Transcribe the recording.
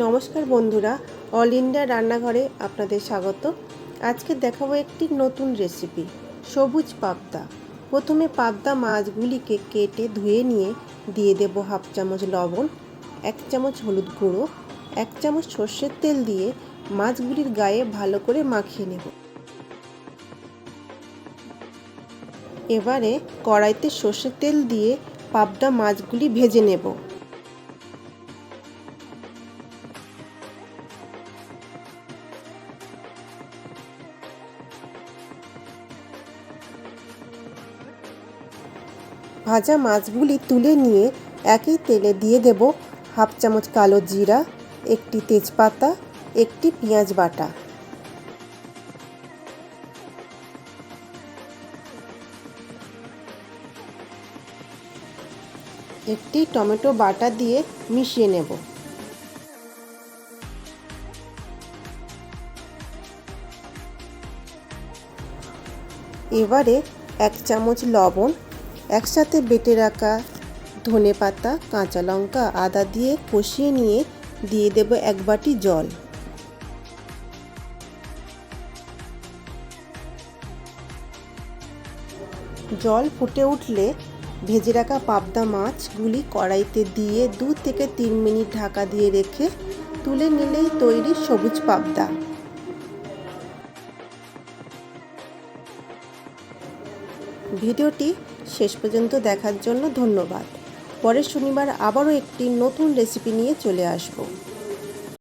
নমস্কার বন্ধুরা, all India রান্নাঘরে আপনাদের স্বাগত। আজকে দেখাবো একটি নতুন রেসিপি, সবুজ পাবদা। প্রথমে পাবদা মাছগুলিকে কেটে ধুয়ে নিয়ে দিয়ে দেব হাফ চামচ লবণ, 1 চামচ হলুদ গুঁড়ো, 1 চামচ সর্ষের তেল দিয়ে মাছগুলির গায়ে ভালো করে মাখিয়ে নেব। এবারে কড়াইতে সর্ষের তেল দিয়ে পাবদা মাছগুলি ভেজে নেব। ভাজা মাছগুলি তুলে নিয়ে একই তেলে দিয়ে দেব হাফ চামচ কালো জিরা, একটি তেজপাতা, একটি পেঁয়াজ বাটা। একটি টমেটো বাটা দিয়ে মিশিয়ে নেব। এবারে 1 চামচ লবণ, একসাথে বেটে রাখা ধনেপাতা, কাঁচা লঙ্কা, আদা দিয়ে কষিয়ে নিয়ে দিয়ে দেব 1 বাটি জল। জল ফুটে উঠলে ভেজে রাখা পাবদা মাছগুলি কড়াইতে দিয়ে 2 থেকে 3 মিনিট ঢাকা দিয়ে রেখে তুলে নিলেই তৈরি সবুজ পাবদা। ভিডিওটি শেষ পর্যন্ত দেখার জন্য ধন্যবাদ। পরের শনিবার আবারও একটি নতুন রেসিপি নিয়ে চলে আসব।